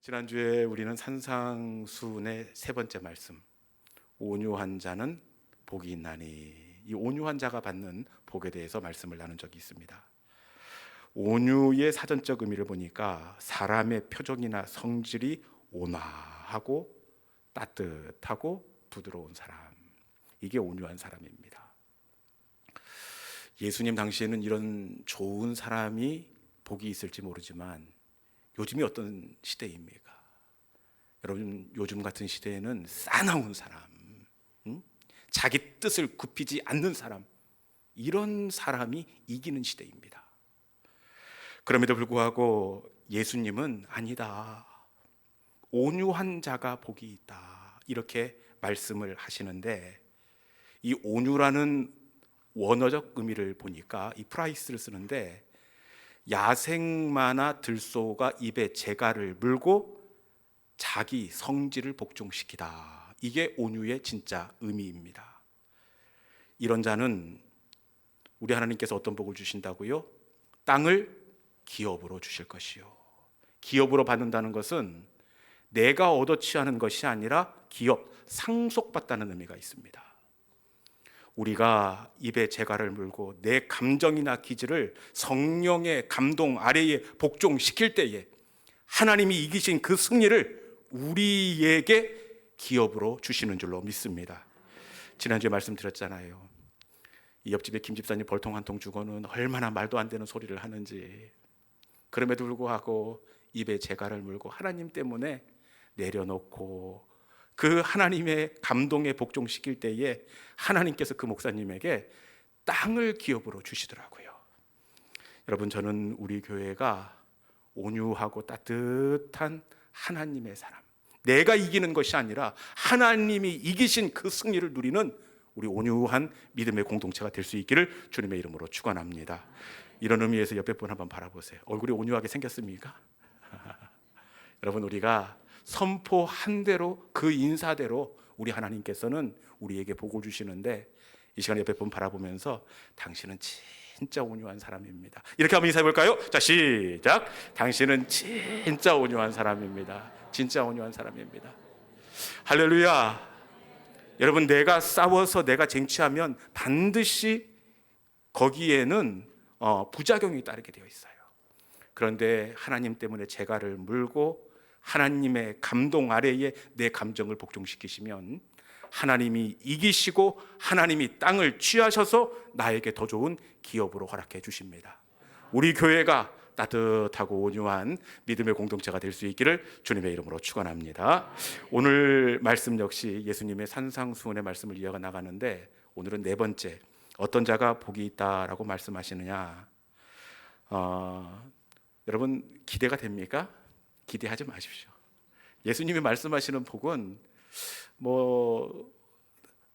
지난주에 우리는 산상수훈의 세 번째 말씀, 온유한 자는 복이 있나니, 이 온유한 자가 받는 복에 대해서 말씀을 나눈 적이 있습니다. 온유의 사전적 의미를 보니까 사람의 표정이나 성질이 온화하고 따뜻하고 부드러운 사람, 이게 온유한 사람입니다. 예수님 당시에는 이런 좋은 사람이 복이 있을지 모르지만 요즘이 어떤 시대입니까? 여러분, 요즘 같은 시대에는 싸나운 사람, 자기 뜻을 굽히지 않는 사람, 이런 사람이 이기는 시대입니다. 그럼에도 불구하고 예수님은 아니다, 온유한 자가 복이 있다, 이렇게 말씀을 하시는데, 이 온유라는 원어적 의미를 보니까 이 프라이스를 쓰는데, 야생마나 들소가 입에 재갈을 물고 자기 성질을 복종시키다, 이게 온유의 진짜 의미입니다. 이런 자는 우리 하나님께서 어떤 복을 주신다고요? 땅을 기업으로 주실 것이요. 기업으로 받는다는 것은 내가 얻어 취하는 것이 아니라 기업, 상속받다는 의미가 있습니다. 우리가 입에 재갈을 물고 내 감정이나 기질을 성령의 감동 아래에 복종시킬 때에 하나님이 이기신 그 승리를 우리에게 기업으로 주시는 줄로 믿습니다. 지난주에 말씀드렸잖아요. 이 옆집에 김 집사님 벌통 한 통 주고는 얼마나 말도 안 되는 소리를 하는지. 그럼에도 불구하고 입에 재갈을 물고 하나님 때문에 내려놓고 그 하나님의 감동에 복종시킬 때에 하나님께서 그 목사님에게 땅을 기업으로 주시더라고요. 여러분, 저는 우리 교회가 온유하고 따뜻한 하나님의 사람, 내가 이기는 것이 아니라 하나님이 이기신 그 승리를 누리는 우리 온유한 믿음의 공동체가 될 수 있기를 주님의 이름으로 축원합니다. 이런 의미에서 옆에 분 한번 바라보세요. 얼굴이 온유하게 생겼습니까? 여러분, 우리가 선포한 대로 그 인사대로 우리 하나님께서는 우리에게 복을 주시는데, 이 시간에 옆에 분 바라보면서 당신은 진짜 온유한 사람입니다, 이렇게 한번 인사해 볼까요? 자, 시작. 당신은 진짜 온유한 사람입니다. 진짜 온유한 사람입니다. 할렐루야. 여러분, 내가 싸워서 내가 쟁취하면 반드시 거기에는 부작용이 따르게 되어 있어요. 그런데 하나님 때문에 재갈을 물고 하나님의 감동 아래에 내 감정을 복종시키시면 하나님이 이기시고 하나님이 땅을 취하셔서 나에게 더 좋은 기업으로 허락해 주십니다. 우리 교회가 따뜻하고 온유한 믿음의 공동체가 될 수 있기를 주님의 이름으로 축원합니다. 오늘 말씀 역시 예수님의 산상수훈의 말씀을 이어가 나가는데, 오늘은 네 번째, 어떤 자가 복이 있다라고 말씀하시느냐. 여러분, 기대가 됩니까? 기대하지 마십시오. 예수님이 말씀하시는 복은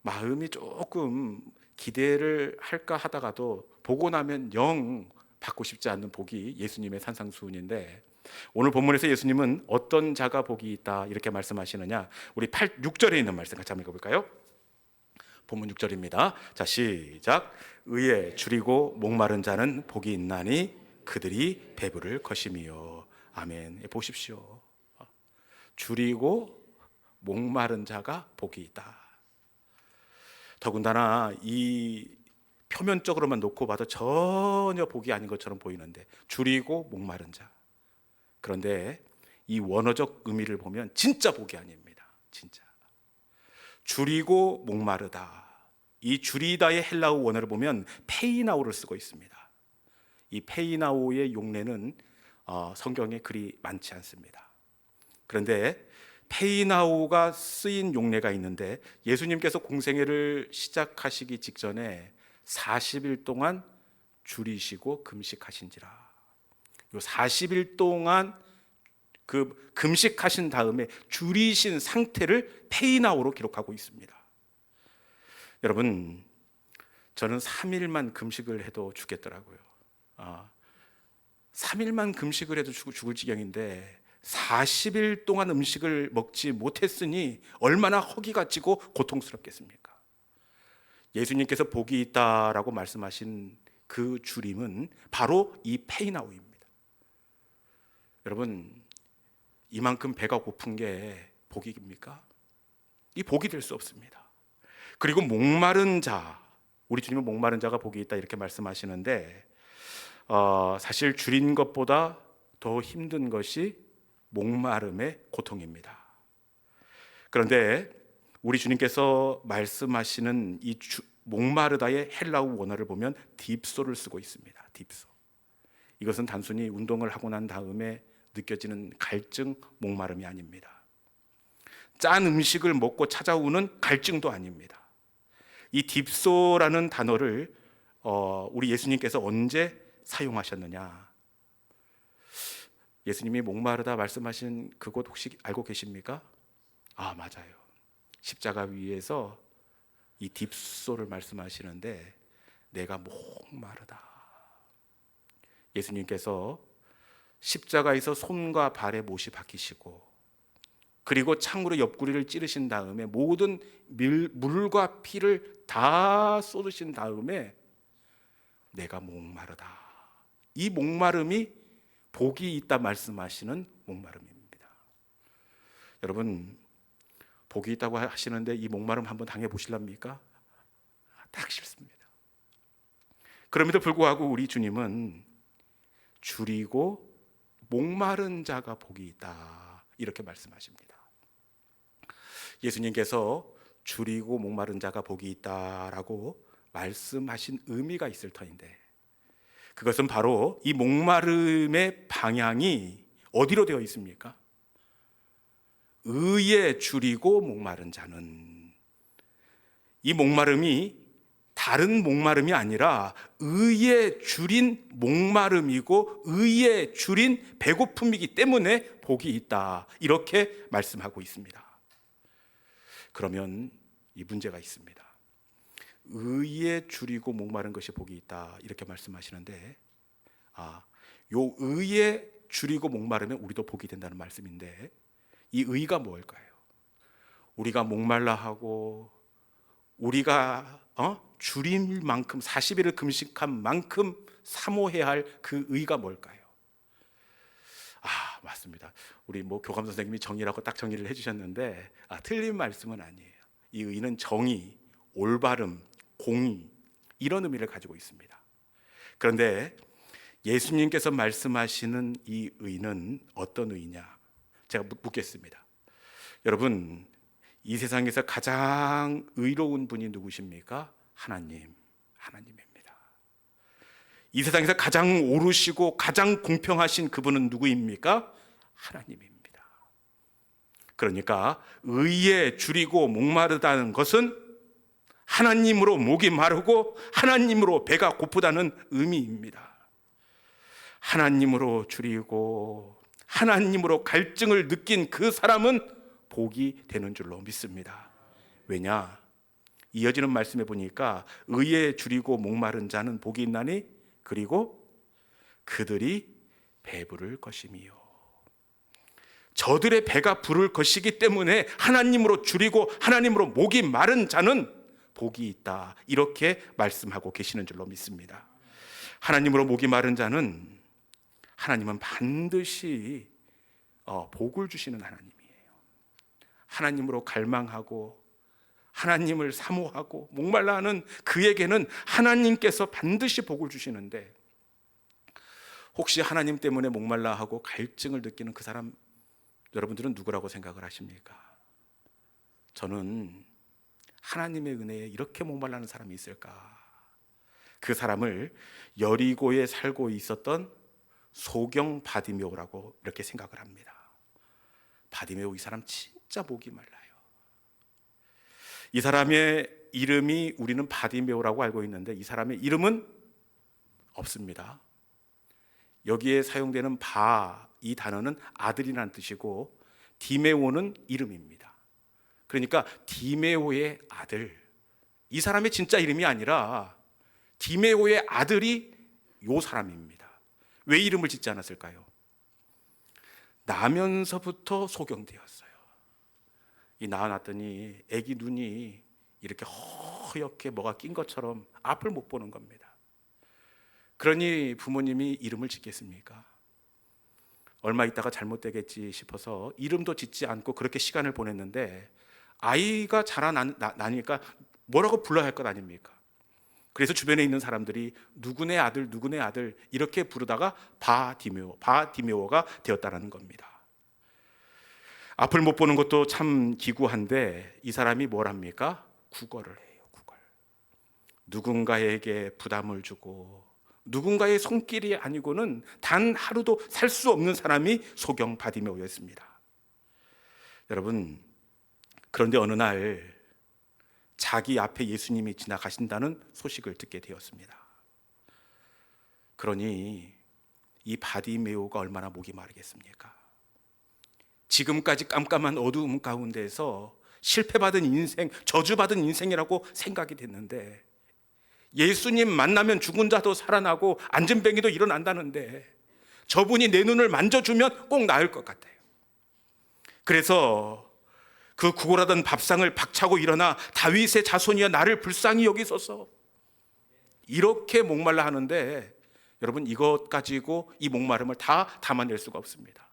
마음이 조금 기대를 할까 하다가도 보고 나면 영 받고 싶지 않는 복이 예수님의 산상수훈인데, 오늘 본문에서 예수님은 어떤 자가 복이 있다 이렇게 말씀하시느냐. 우리 6절에 있는 말씀 같이 한번 읽어볼까요? 본문 6절입니다. 자, 시작. 의에 줄이고 목마른 자는 복이 있나니 그들이 배부를 것임이요. 아멘. 보십시오. 줄이고 목마른 자가 복이 있다. 더군다나 이 표면적으로만 놓고 봐도 전혀 복이 아닌 것처럼 보이는데, 줄이고 목마른 자. 그런데 이 원어적 의미를 보면 진짜 복이 아닙니다. 진짜. 줄이고 목마르다. 이 줄이다의 헬라어 원어를 보면 페이나오를 쓰고 있습니다. 이 페이나오의 용례는 성경에 그리 많지 않습니다. 그런데 페이나오가 쓰인 용례가 있는데, 예수님께서 공생애를 시작하시기 직전에 40일 동안 줄이시고 금식하신지라. 요 40일 동안 그 금식하신 다음에 줄이신 상태를 페이나오로 기록하고 있습니다. 여러분, 저는 3일만 금식을 해도 죽겠더라고요. 3일만 금식을 해도 죽을 지경인데 40일 동안 음식을 먹지 못했으니 얼마나 허기가 지고 고통스럽겠습니까? 예수님께서 복이 있다라고 말씀하신 그 줄임은 바로 이 페이나오입니다. 여러분, 이만큼 배가 고픈 게 복입니까? 이 복이 될 수 없습니다. 그리고 목마른 자, 우리 주님은 목마른 자가 복이 있다 이렇게 말씀하시는데 사실 줄인 것보다 더 힘든 것이 목마름의 고통입니다. 그런데 우리 주님께서 말씀하시는 이 목마르다의 헬라어 원어를 보면 딥소를 쓰고 있습니다. 딥소. 이것은 단순히 운동을 하고 난 다음에 느껴지는 갈증, 목마름이 아닙니다. 짠 음식을 먹고 찾아오는 갈증도 아닙니다. 이 딥소라는 단어를 우리 예수님께서 언제 사용하셨느냐? 예수님이 목마르다 말씀하신 그곳 혹시 알고 계십니까? 맞아요. 십자가 위에서 이 딥소를 말씀하시는데 내가 목마르다. 예수님께서 십자가에서 손과 발에 못이 박히시고 그리고 창으로 옆구리를 찌르신 다음에 모든 물과 피를 다 쏟으신 다음에 내가 목마르다. 이 목마름이 복이 있다 말씀하시는 목마름입니다. 여러분, 복이 있다고 하시는데 이 목마름 한번 당해보실랍니까? 딱 싫습니다. 그럼에도 불구하고 우리 주님은 줄이고 목마른 자가 복이 있다 이렇게 말씀하십니다. 예수님께서 줄이고 목마른 자가 복이 있다라고 말씀하신 의미가 있을 터인데 그것은 바로 이 목마름의 방향이 어디로 되어 있습니까? 의에 줄이고 목마른 자는, 이 목마름이 다른 목마름이 아니라 의에 줄인 목마름이고 의에 줄인 배고픔이기 때문에 복이 있다 이렇게 말씀하고 있습니다. 그러면 이 문제가 있습니다. 의에 줄이고 목마른 것이 복이 있다 이렇게 말씀하시는데 요 의에 줄이고 목마르면 우리도 복이 된다는 말씀인데 이 의가 뭘까요? 우리가 목말라 하고 우리가 줄일 만큼 40일을 금식한 만큼 사모해야 할 그 의가 뭘까요? 맞습니다. 우리 교감 선생님이 정의라고 딱 정의를 해주셨는데 틀린 말씀은 아니에요. 이 의는 정의, 올바름, 공의 이런 의미를 가지고 있습니다. 그런데 예수님께서 말씀하시는 이 의는 어떤 의냐? 제가 묻겠습니다. 여러분, 이 세상에서 가장 의로운 분이 누구십니까? 하나님입니다. 이 세상에서 가장 옳으시고 가장 공평하신 그분은 누구입니까? 하나님입니다. 그러니까 의에 줄이고 목마르다는 것은 하나님으로 목이 마르고 하나님으로 배가 고프다는 의미입니다. 하나님으로 줄이고 하나님으로 갈증을 느낀 그 사람은 복이 되는 줄로 믿습니다. 왜냐? 이어지는 말씀에 보니까 의에 줄이고 목마른 자는 복이 있나니 그리고 그들이 배부를 것이미요. 저들의 배가 부를 것이기 때문에 하나님으로 줄이고 하나님으로 목이 마른 자는 복이 있다 이렇게 말씀하고 계시는 줄로 믿습니다. 하나님으로 목이 마른 자는 하나님은 반드시 복을 주시는 하나님이에요. 하나님으로 갈망하고 하나님을 사모하고 목말라 하는 그에게는 하나님께서 반드시 복을 주시는데 혹시 하나님 때문에 목말라 하고 갈증을 느끼는 그 사람 여러분들은 누구라고 생각을 하십니까? 저는 하나님의 은혜에 이렇게 목말라하는 사람이 있을까? 그 사람을 여리고에 살고 있었던 소경 바디메오라고 이렇게 생각을 합니다. 바디메오 이 사람 진짜 목이 말라요. 이 사람의 이름이 우리는 바디메오라고 알고 있는데 이 사람의 이름은 없습니다. 여기에 사용되는 이 단어는 아들이라는 뜻이고 디메오는 이름입니다. 그러니까 디메오의 아들, 이 사람의 진짜 이름이 아니라 디메오의 아들이 요 사람입니다. 왜 이름을 짓지 않았을까요? 나면서부터 소경되었어요. 이 낳아놨더니 아기 눈이 이렇게 허옇게 뭐가 낀 것처럼 앞을 못 보는 겁니다. 그러니 부모님이 이름을 짓겠습니까? 얼마 있다가 잘못되겠지 싶어서 이름도 짓지 않고 그렇게 시간을 보냈는데 아이가 자라나니까 뭐라고 불러야 할 것 아닙니까? 그래서 주변에 있는 사람들이 누구네 아들 누구네 아들 이렇게 부르다가 바디메오가 되었다는 겁니다. 앞을 못 보는 것도 참 기구한데 이 사람이 뭘 합니까? 구걸을 해요. 구걸. 누군가에게 부담을 주고 누군가의 손길이 아니고는 단 하루도 살 수 없는 사람이 소경 바디메오였습니다. 여러분, 그런데 어느 날 자기 앞에 예수님이 지나가신다는 소식을 듣게 되었습니다. 그러니 이 바디메오가 얼마나 목이 마르겠습니까? 지금까지 깜깜한 어두움 가운데서 실패받은 인생, 저주받은 인생이라고 생각이 됐는데 예수님 만나면 죽은 자도 살아나고 안진뱅이도 일어난다는데 저분이 내 눈을 만져주면 꼭 나을 것 같아요. 그래서 그 구걸하던 밥상을 박차고 일어나 다윗의 자손이여 나를 불쌍히 여기소서 이렇게 목말라 하는데 여러분 이것 가지고 이 목마름을 다 담아낼 수가 없습니다.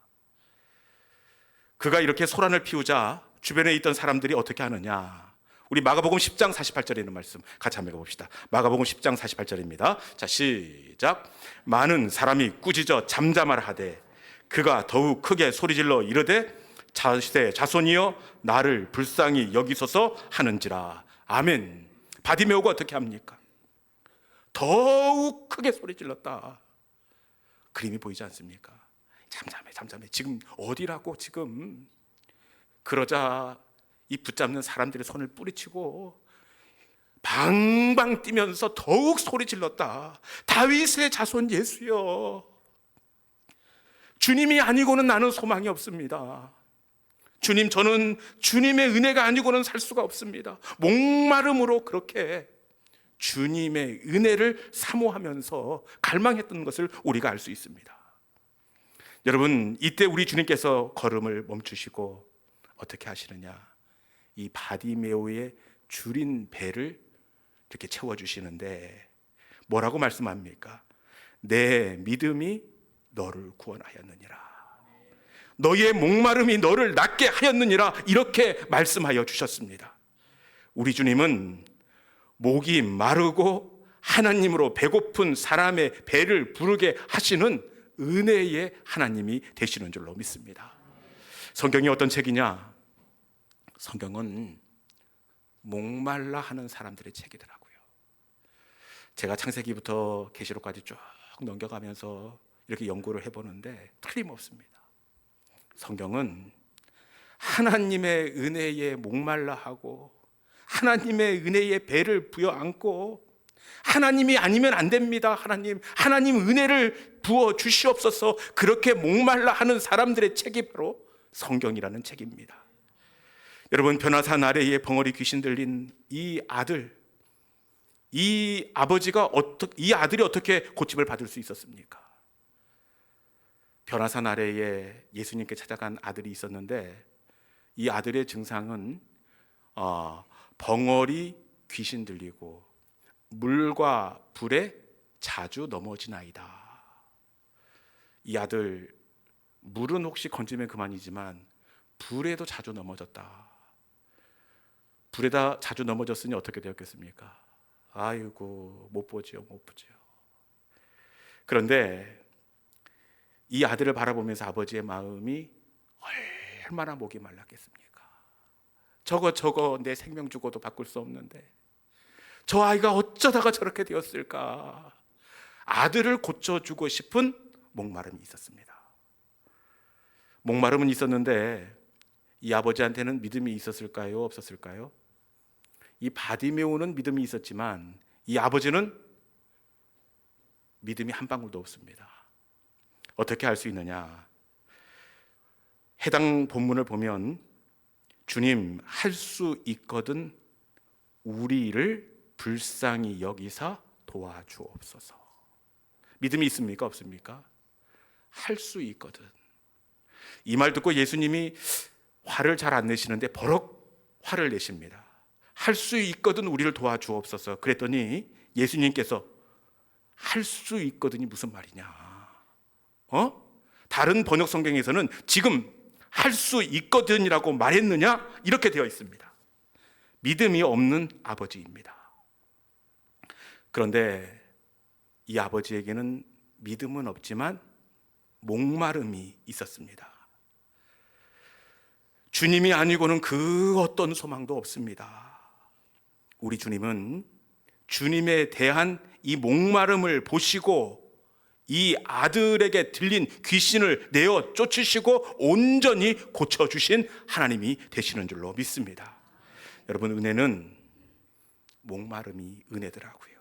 그가 이렇게 소란을 피우자 주변에 있던 사람들이 어떻게 하느냐. 우리 마가복음 10장 48절에 있는 말씀 같이 한번 읽어봅시다. 마가복음 10장 48절입니다. 자, 시작. 많은 사람이 꾸짖어 잠잠하라 하되 그가 더욱 크게 소리질러 이르되 자세 자손이여 나를 불쌍히 여기소서 하는지라. 아멘. 바디메오가 어떻게 합니까? 더욱 크게 소리질렀다. 그림이 보이지 않습니까? 잠잠해. 지금 어디라고 지금. 그러자 이 붙잡는 사람들의 손을 뿌리치고 방방 뛰면서 더욱 소리 질렀다. 다윗의 자손 예수여, 주님이 아니고는 나는 소망이 없습니다. 주님, 저는 주님의 은혜가 아니고는 살 수가 없습니다. 목마름으로 그렇게 주님의 은혜를 사모하면서 갈망했던 것을 우리가 알 수 있습니다. 여러분, 이때 우리 주님께서 걸음을 멈추시고 어떻게 하시느냐. 이 바디메오의 줄인 배를 이렇게 채워주시는데 뭐라고 말씀합니까? 내 믿음이 너를 구원하였느니라. 너의 목마름이 너를 낫게 하였느니라. 이렇게 말씀하여 주셨습니다. 우리 주님은 목이 마르고 하나님으로 배고픈 사람의 배를 부르게 하시는 은혜의 하나님이 되시는 줄로 믿습니다. 성경이 어떤 책이냐? 성경은 목말라 하는 사람들의 책이더라고요. 제가 창세기부터 계시록까지 쭉 넘겨가면서 이렇게 연구를 해보는데 틀림없습니다. 성경은 하나님의 은혜에 목말라 하고 하나님의 은혜의 배를 부여안고 하나님이 아니면 안 됩니다. 하나님 은혜를 부어 주시옵소서. 그렇게 목말라 하는 사람들의 책이 바로 성경이라는 책입니다. 여러분, 변화산 아래에 벙어리 귀신 들린 이 아들, 이 아들이 어떻게 고침을 받을 수 있었습니까? 변화산 아래에 예수님께 찾아간 아들이 있었는데 이 아들의 증상은 벙어리 귀신 들리고 물과 불에 자주 넘어지나이다. 이 아들, 물은 혹시 건지면 그만이지만 불에도 자주 넘어졌다. 불에다 자주 넘어졌으니 어떻게 되었겠습니까? 아이고, 못 보지요. 그런데 이 아들을 바라보면서 아버지의 마음이 얼마나 목이 말랐겠습니까? 저거 내 생명 주고도 바꿀 수 없는데 저 아이가 어쩌다가 저렇게 되었을까? 아들을 고쳐주고 싶은 목마름이 있었습니다. 목마름은 있었는데 이 아버지한테는 믿음이 있었을까요? 없었을까요? 이 바디메오는 믿음이 있었지만 이 아버지는 믿음이 한 방울도 없습니다. 어떻게 할 수 있느냐? 해당 본문을 보면 주님, 할 수 있거든 우리를 불쌍히 여기사 도와주옵소서. 믿음이 있습니까? 없습니까? 할 수 있거든. 이 말 듣고 예수님이 화를 잘 안 내시는데 버럭 화를 내십니다. 할 수 있거든 우리를 도와주옵소서. 그랬더니 예수님께서 할 수 있거든이 무슨 말이냐? 다른 번역 성경에서는 지금 할 수 있거든이라고 말했느냐? 이렇게 되어 있습니다. 믿음이 없는 아버지입니다. 그런데 이 아버지에게는 믿음은 없지만 목마름이 있었습니다. 주님이 아니고는 그 어떤 소망도 없습니다. 우리 주님은 주님에 대한 이 목마름을 보시고 이 아들에게 들린 귀신을 내어 쫓으시고 온전히 고쳐주신 하나님이 되시는 줄로 믿습니다. 여러분, 은혜는 목마름이 은혜더라고요.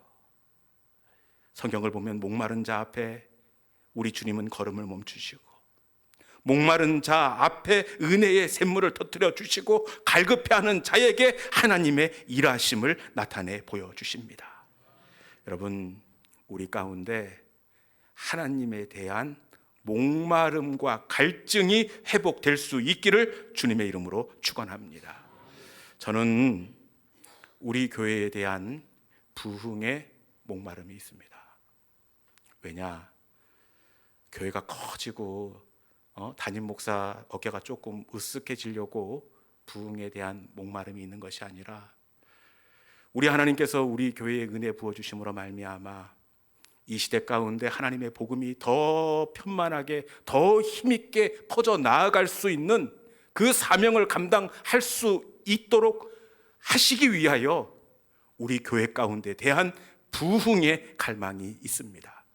성경을 보면 목마른 자 앞에 우리 주님은 걸음을 멈추시고, 목마른 자 앞에 은혜의 샘물을 터뜨려 주시고, 갈급해하는 자에게 하나님의 일하심을 나타내 보여주십니다. 여러분, 우리 가운데 하나님에 대한 목마름과 갈증이 회복될 수 있기를 주님의 이름으로 축원합니다. 저는 우리 교회에 대한 부흥의 목마름이 있습니다. 왜냐? 교회가 커지고 담임 목사 어깨가 조금 으쓱해지려고 부흥에 대한 목마름이 있는 것이 아니라, 우리 하나님께서 우리 교회에 은혜 부어주심으로 말미암아 이 시대 가운데 하나님의 복음이 더 편만하게, 더 힘있게 퍼져 나아갈 수 있는 그 사명을 감당할 수 있도록 하시기 위하여 우리 교회 가운데 대한 부흥의 갈망이 있습니다.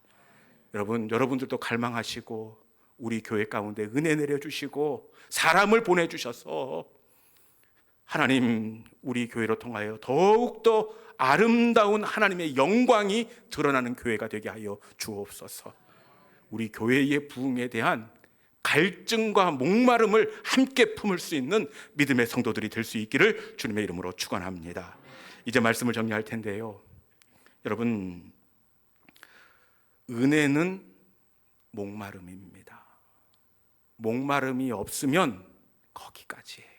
여러분들도 갈망하시고 우리 교회 가운데 은혜 내려주시고 사람을 보내주셔서 하나님, 우리 교회로 통하여 더욱더 아름다운 하나님의 영광이 드러나는 교회가 되게 하여 주옵소서. 우리 교회의 부흥에 대한 갈증과 목마름을 함께 품을 수 있는 믿음의 성도들이 될 수 있기를 주님의 이름으로 축원합니다. 이제 말씀을 정리할 텐데요, 여러분, 은혜는 목마름입니다. 목마름이 없으면 거기까지예요.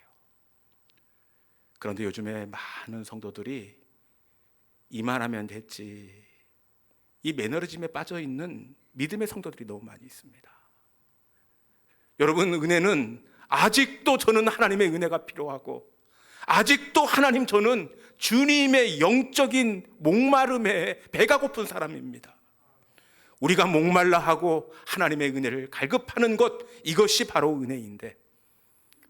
그런데 요즘에 많은 성도들이 이만하면 됐지, 이 매너리즘에 빠져 있는 믿음의 성도들이 너무 많이 있습니다. 여러분, 은혜는 아직도 저는 하나님의 은혜가 필요하고, 아직도 하나님, 저는 주님의 영적인 목마름에 배가 고픈 사람입니다. 우리가 목말라 하고 하나님의 은혜를 갈급하는 것, 이것이 바로 은혜인데,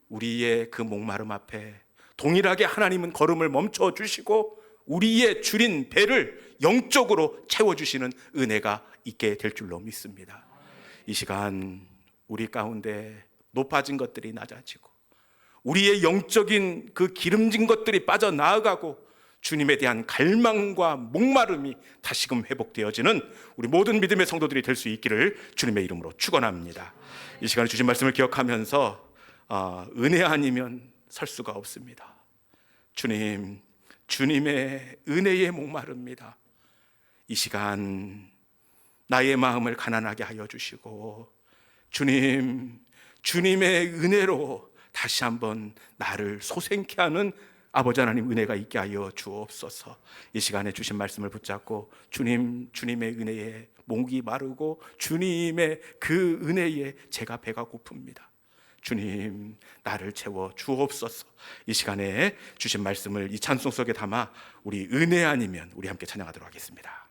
우리의 그 목마름 앞에 동일하게 하나님은 걸음을 멈춰 주시고 우리의 줄인 배를 영적으로 채워주시는 은혜가 있게 될 줄로 믿습니다. 이 시간 우리 가운데 높아진 것들이 낮아지고 우리의 영적인 그 기름진 것들이 빠져나가고 주님에 대한 갈망과 목마름이 다시금 회복되어지는 우리 모든 믿음의 성도들이 될 수 있기를 주님의 이름으로 축원합니다. 이 시간에 주신 말씀을 기억하면서 은혜 아니면 설 수가 없습니다. 주님, 주님의 은혜에 목마릅니다. 이 시간 나의 마음을 가난하게 하여 주시고, 주님, 주님의 은혜로 다시 한번 나를 소생케 하는 아버지 하나님 은혜가 있게 하여 주옵소서. 이 시간에 주신 말씀을 붙잡고 주님, 주님의 은혜에 목이 마르고 주님의 그 은혜에 제가 배가 고픕니다. 주님, 나를 채워 주옵소서. 이 시간에 주신 말씀을 이 찬송 속에 담아 우리 은혜 아니면 우리 함께 찬양하도록 하겠습니다.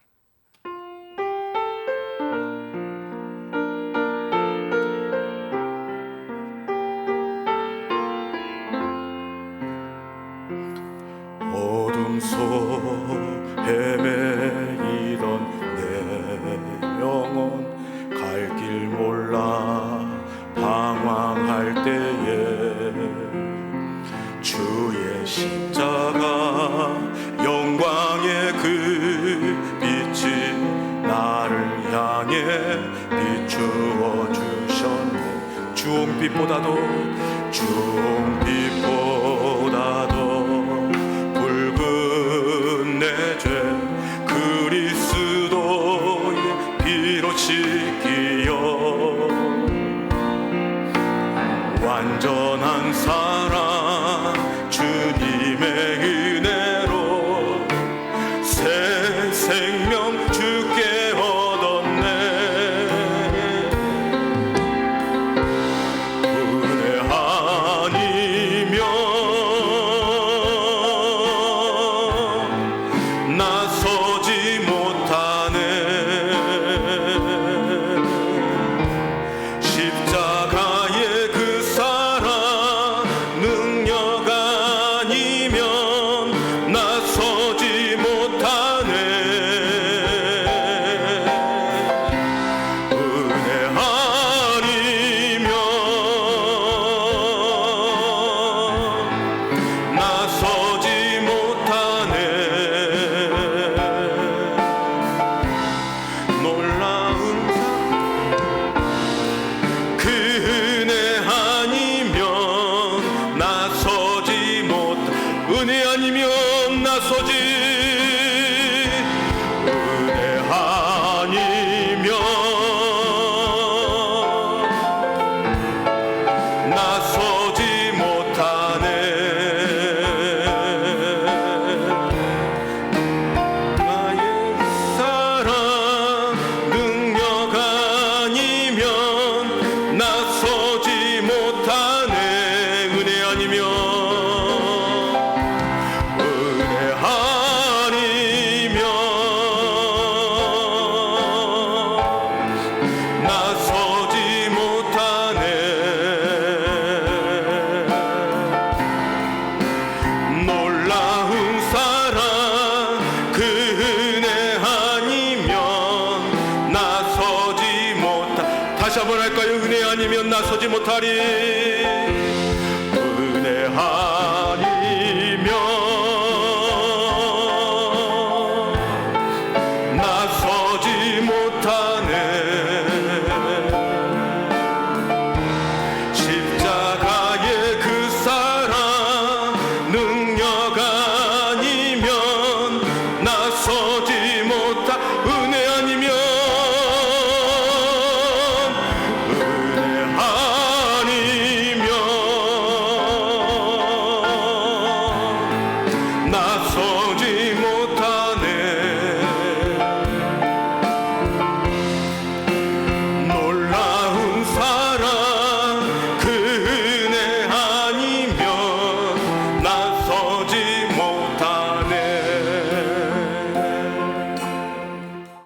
어둠 속 헤매이던 내 영혼 갈 길 몰라 방황할 때에 주의 십자가 영광의 그 빛이 나를 향해 비추어 주셨네. 주홍빛보다도 붉은 내 죄 그리스도의 피로 씻기어 완전한 사랑 주님의 은혜로 새 생명 주께 얻었네. 은혜 아니면 나서지 은혜 아니면 나서지 못하네 나의 사랑 능력 아니면 나서지 못하네 은혜 아니면 나서지 못하네 놀라운 사랑 그 은혜 아니면 나서지 못하 다시 한번 할까요? 은혜 아니면 나서지 못하리